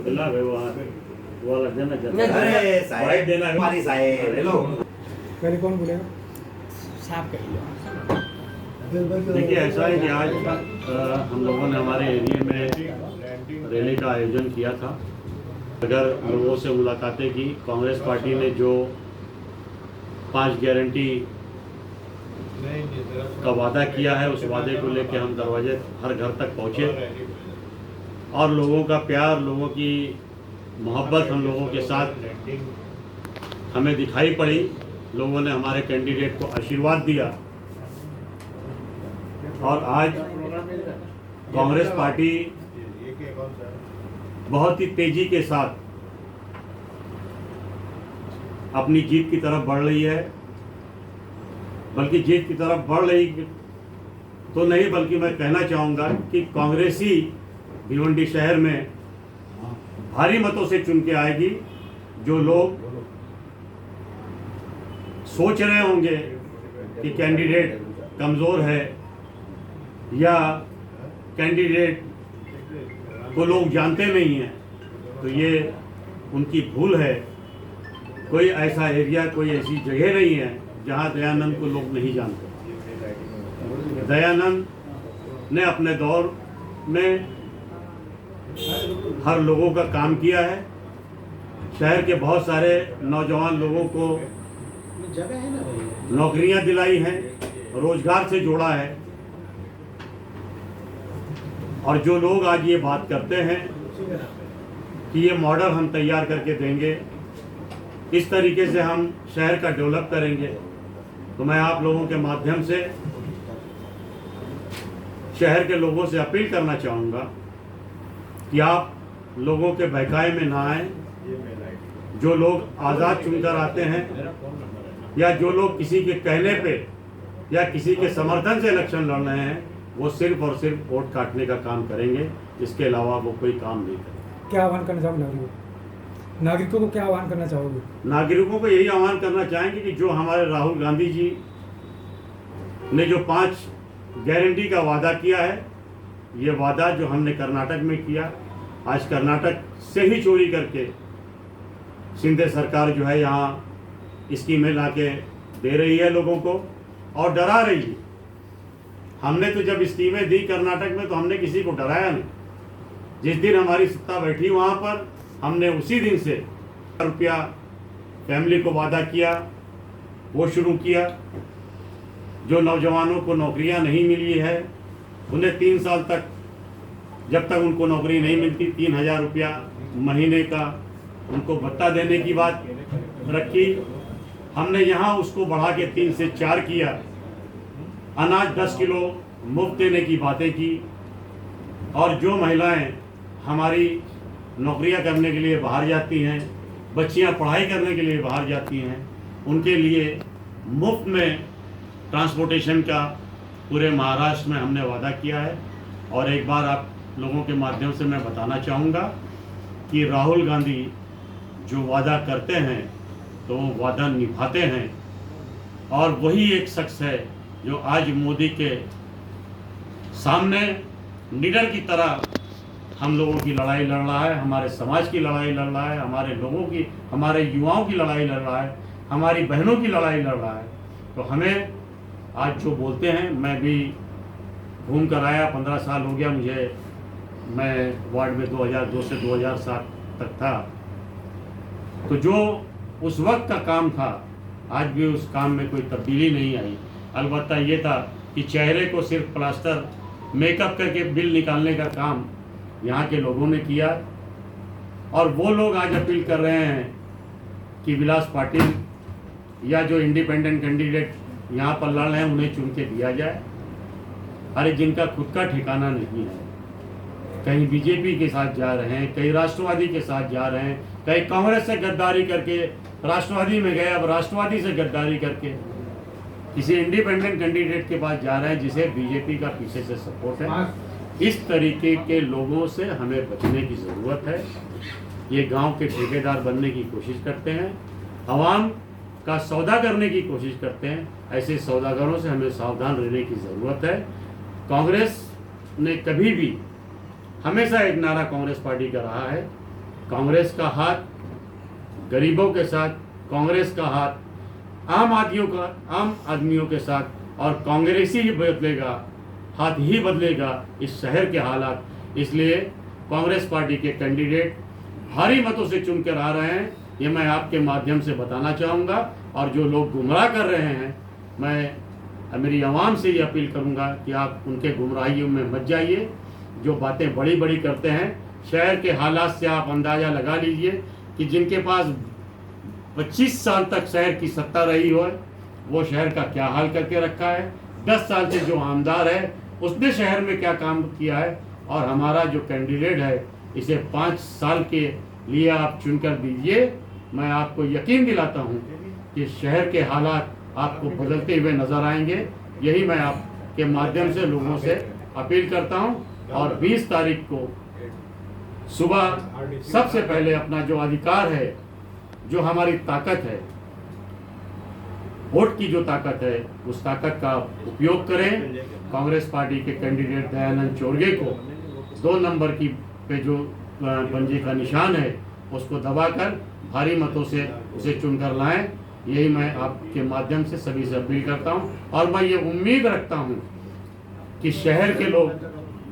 પેલા વ્યવહાર वाला देना चाहता अरे है साहेब भाई देना है। हमारी साहेब हेलो पहले कौन बोलेगा? साहब कहिए। देखिए ऐसा है कि आज हम लोगों ने हमारे एरिया में रैली का आयोजन किया था। अगर लोगों से मुलाकातें की, कांग्रेस पार्टी ने जो 5 गारंटी का वादा किया है, उस वादे को लेकर हम दरवाजे हर घर तक पहुँचे और लोगों का प्यार, लोगों की मोहब्बत हम लोगों के साथ हमें दिखाई पड़ी। लोगों ने हमारे कैंडिडेट को आशीर्वाद दिया और आज कांग्रेस पार्टी बहुत ही तेजी के साथ अपनी जीत की तरफ बढ़ रही है। बल्कि जीत की तरफ बढ़ रही तो नहीं, बल्कि मैं कहना चाहूँगा कि कांग्रेसी भिवंडी शहर में भारी मतों से चुन के आएगी। जो लोग सोच रहे होंगे कि कैंडिडेट कमज़ोर है या कैंडिडेट को लोग जानते नहीं हैं, तो ये उनकी भूल है। कोई ऐसा एरिया, कोई ऐसी जगह नहीं है जहां दयानंद को लोग नहीं जानते। दयानंद ने अपने दौर में हर लोगों का काम किया है। शहर के बहुत सारे नौजवान लोगों को नौकरियां दिलाई हैं, रोजगार से जोड़ा है। और जो लोग आज ये बात करते हैं कि ये मॉडल हम तैयार करके देंगे, इस तरीके से हम शहर का डेवलप करेंगे, तो मैं आप लोगों के माध्यम से शहर के लोगों से अपील करना चाहूँगा कि आप लोगों के बहकावे में ना आए। जो लोग आज़ाद चुनकर आते हैं या जो लोग किसी के कहने पे या किसी के समर्थन से इलेक्शन लड़ रहे हैं, वो सिर्फ और सिर्फ वोट काटने का काम करेंगे। इसके अलावा वो कोई काम नहीं करेंगे। क्या आह्वान करना चाहोगे नागरिकों को? क्या आह्वान करना चाहोगे? नागरिकों को यही आह्वान करना चाहेंगे कि जो हमारे राहुल गांधी जी ने जो 5 गारंटी का वादा किया है, ये वादा जो हमने कर्नाटक में किया, आज कर्नाटक से ही चोरी करके शिंदे सरकार जो है यहाँ स्कीमें लाके दे रही है लोगों को और डरा रही है। हमने तो जब स्कीमें दी कर्नाटक में तो हमने किसी को डराया नहीं। जिस दिन हमारी सत्ता बैठी वहाँ पर, हमने उसी दिन से रुपया फैमिली को वादा किया, वो शुरू किया। जो नौजवानों को नौकरियां नहीं मिली है, उन्हें 3 साल तक, जब तक उनको नौकरी नहीं मिलती, 3000 रुपया महीने का उनको भत्ता देने की बात रखी। हमने यहाँ उसको बढ़ा के 3 से 4 किया। अनाज 10 किलो मुफ्त देने की बातें की। और जो महिलाएं हमारी नौकरियां करने के लिए बाहर जाती हैं, बच्चियां पढ़ाई करने के लिए बाहर जाती हैं, उनके लिए मुफ्त में ट्रांसपोर्टेशन का पूरे महाराष्ट्र में हमने वादा किया है। और एक बार आप लोगों के माध्यम से मैं बताना चाहूँगा कि राहुल गांधी जो वादा करते हैं तो वो वादा निभाते हैं। और वही एक शख्स है जो आज मोदी के सामने लीडर की तरह हम लोगों की लड़ाई लड़ रहा है, हमारे समाज की लड़ाई लड़ रहा है, हमारे लोगों की, हमारे युवाओं की लड़ाई लड़ रहा है, हमारी बहनों की लड़ाई लड़ रहा है। तो हमें आज जो बोलते हैं, मैं भी घूम कर आया, 15 साल हो गया मुझे। मैं वार्ड में 2002 से 2007 तक था। तो जो उस वक्त का काम था, आज भी उस काम में कोई तब्दीली नहीं आई। अलबत्ता ये था कि चेहरे को सिर्फ प्लास्टर मेकअप करके बिल निकालने का काम यहाँ के लोगों ने किया। और वो लोग आज अपील कर रहे हैं कि विलास पाटिल या जो इंडिपेंडेंट कैंडिडेट यहाँ पर लड़ रहे हैं उन्हें चुन के दिया जाए। अरे जिनका खुद का ठिकाना नहीं है, कहीं बीजेपी के साथ जा रहे हैं, कहीं राष्ट्रवादी के साथ जा रहे हैं, कहीं कांग्रेस से गद्दारी करके राष्ट्रवादी में गए, अब राष्ट्रवादी से गद्दारी करके किसी इंडिपेंडेंट कैंडिडेट के पास जा रहे हैं जिसे बीजेपी का पीछे से सपोर्ट है। इस तरीके के लोगों से हमें बचने की ज़रूरत है। ये गांव के ठेकेदार बनने की कोशिश करते हैं, आवाम का सौदा करने की कोशिश करते हैं। ऐसे सौदागरों से हमें सावधान रहने की ज़रूरत है। कांग्रेस ने कभी भी, हमेशा एक नारा कांग्रेस पार्टी का रहा है कांग्रेस का हाथ गरीबों के साथ, कांग्रेस का हाथ आम आदमियों के साथ, और कांग्रेसी ही बदलेगा, हाथ ही बदलेगा इस शहर के हालात। इसलिए कांग्रेस पार्टी के कैंडिडेट भारी मतों से चुनकर आ रहे हैं, ये मैं आपके माध्यम से बताना चाहूँगा। और जो लोग गुमराह कर रहे हैं, मैं मेरी आवाम से ये अपील करूँगा कि आप उनके गुमराहियों में मत जाइए। जो बातें बड़ी बड़ी करते हैं, शहर के हालात से आप अंदाज़ा लगा लीजिए कि जिनके पास 25 साल तक शहर की सत्ता रही हो, वो शहर का क्या हाल करके रखा है। 10 साल से जो आमदार है, उसने शहर में क्या काम किया है। और हमारा जो कैंडिडेट है, इसे 5 साल के लिए आप चुनकर दीजिए। मैं आपको यकीन दिलाता हूँ कि शहर के हालात आपको बदलते हुए नज़र आएंगे। यही मैं आपके माध्यम से लोगों से अपील करता हूँ। और 20 तारीख को सुबह सबसे पहले अपना जो अधिकार है, जो हमारी ताकत है, वोट की जो ताकत है, उस ताकत का उपयोग करें। कांग्रेस पार्टी के कैंडिडेट दयानंद चोरगे को 2 नंबर की पे जो पंजे का निशान है, उसको दबाकर भारी मतों से उसे चुनकर लाएं। यही मैं आपके माध्यम से सभी से अपील करता हूं। और मैं ये उम्मीद रखता हूं कि शहर के लोग,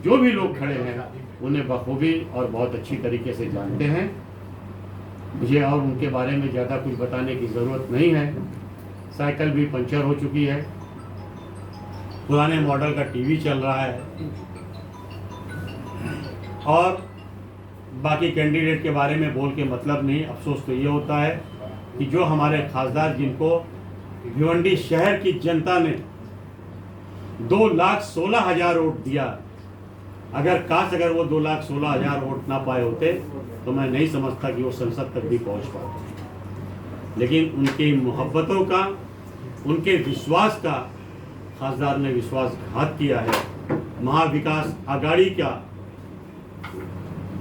जो भी लोग खड़े हैं, उन्हें बखूबी और बहुत अच्छी तरीके से जानते हैं। मुझे और उनके बारे में ज़्यादा कुछ बताने की ज़रूरत नहीं है। साइकिल भी पंचर हो चुकी है, पुराने मॉडल का टीवी चल रहा है, और बाकी कैंडिडेट के बारे में बोल के मतलब नहीं। अफसोस तो ये होता है कि जो हमारे खासदार, जिनको भिवंडी शहर की जनता ने 2,16,000 वोट दिया, अगर वो 2,16,000 वोट ना पाए होते तो मैं नहीं समझता कि वो संसद तक भी पहुंच पाते। लेकिन उनकी मोहब्बतों का, उनके विश्वास का खासदार ने विश्वासघात किया है। महाविकास आघाड़ी का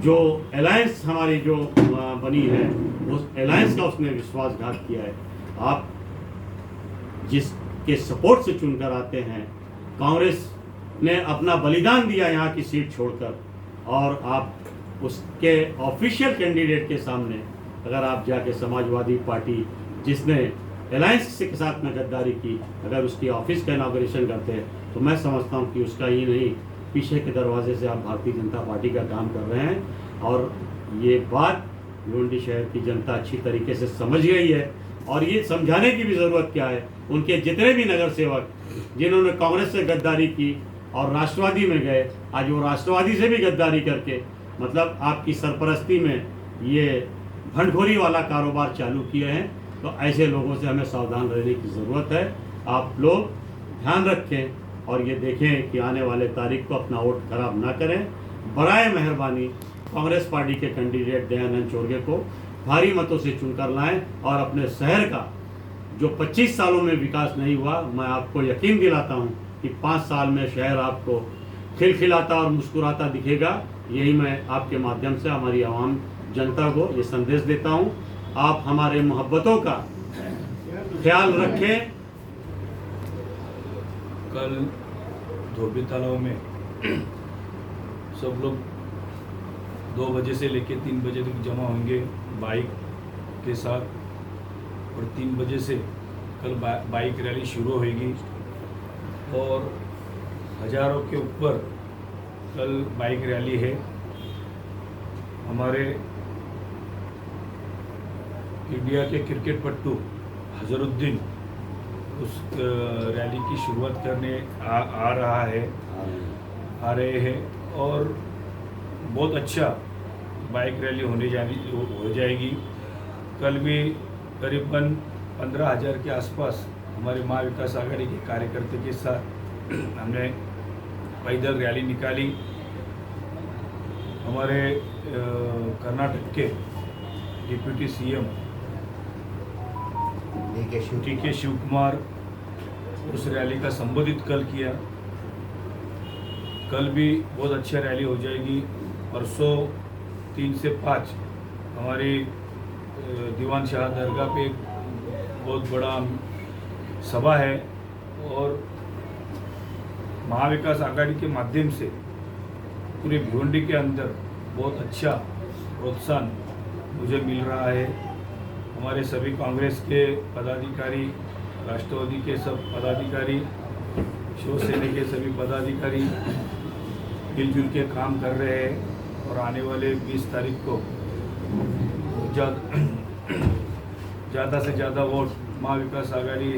जो अलायंस हमारी जो बनी है, उस अलायंस का उसने विश्वासघात किया है। आप जिसके सपोर्ट से चुनकर आते हैं, कांग्रेस ने अपना बलिदान दिया यहाँ की सीट छोड़कर, और आप उसके ऑफिशियल कैंडिडेट के सामने अगर आप जाके समाजवादी पार्टी, जिसने अलायंस के साथ में गद्दारी की, अगर उसकी ऑफिस का इनॉग्रेशन करते हैं, तो मैं समझता हूँ कि उसका ही नहीं, पीछे के दरवाजे से आप भारतीय जनता पार्टी का काम कर रहे हैं। और ये बात भिवंडी शहर की जनता अच्छी तरीके से समझ गई है। और ये समझाने की भी ज़रूरत क्या है, उनके जितने भी नगर सेवक जिन्होंने कांग्रेस से गद्दारी की और राष्ट्रवादी में गए, आज वो राष्ट्रवादी से भी गद्दारी करके, मतलब आपकी सरपरस्ती में ये भंडखोरी वाला कारोबार चालू किए हैं। तो ऐसे लोगों से हमें सावधान रहने की ज़रूरत है। आप लोग ध्यान रखें और ये देखें कि आने वाले तारीख को अपना वोट खराब ना करें। बराए मेहरबानी कांग्रेस पार्टी के कैंडिडेट दयानंद चोरगे को भारी मतों से चुनकर लाएं, और अपने शहर का जो 25 सालों में विकास नहीं हुआ, मैं आपको यकीन दिलाता हूं कि 5 साल में शहर आपको खिलखिलाता और मुस्कुराता दिखेगा। यही मैं आपके माध्यम से हमारी आवाम जनता को ये संदेश देता हूं। आप हमारे मोहब्बतों का ख्याल रखें। कल धोबी तालाब में सब लोग 2 बजे से लेकर 3 बजे तक जमा होंगे बाइक के साथ, और 3 बजे से कल बाइक रैली शुरू होगी, और हज़ारों के ऊपर कल बाइक रैली है। हमारे इंडिया के क्रिकेट पट्टू अजहरुद्दीन उस रैली की शुरुआत करने आ रहे हैं, और बहुत अच्छा बाइक रैली हो जाएगी। कल भी करीबन 15,000 के आसपास हमारे महाविकास आघाड़ी के कार्यकर्ता के साथ हमने पैदल रैली निकाली। हमारे कर्नाटक के डिप्टी सीएम डी.के. शिव कुमार उस रैली का संबोधित कल किया। कल भी बहुत अच्छा रैली हो जाएगी। परसों 3 से 5 हमारी दीवान शाह दरगाह पे एक बहुत बड़ा सभा है, और महाविकास आघाड़ी के माध्यम से पूरे भिवंडी के अंदर बहुत अच्छा प्रोत्साहन मुझे मिल रहा है। हमारे सभी कांग्रेस के पदाधिकारी, राष्ट्रवादी के सब पदाधिकारी, शिवसेना के सभी पदाधिकारी मिलजुल के काम कर रहे हैं और आने वाले 20 तारीख को ज़्यादा से ज़्यादा वोट महाविकास आघाड़ी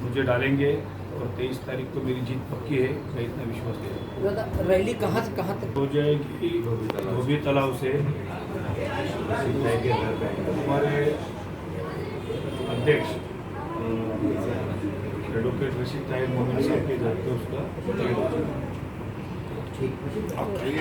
मुझे डालेंगे और 23 तारीख को मेरी जीत पक्की है, मैं इतना विश्वास है। दादा रैली कहाँ से कहाँ तक हो जाएगी धोबी तालाब से। हमारे अध्यक्ष एडवोकेट रशीद ताहिर मोमिन साहब के घर पे उसका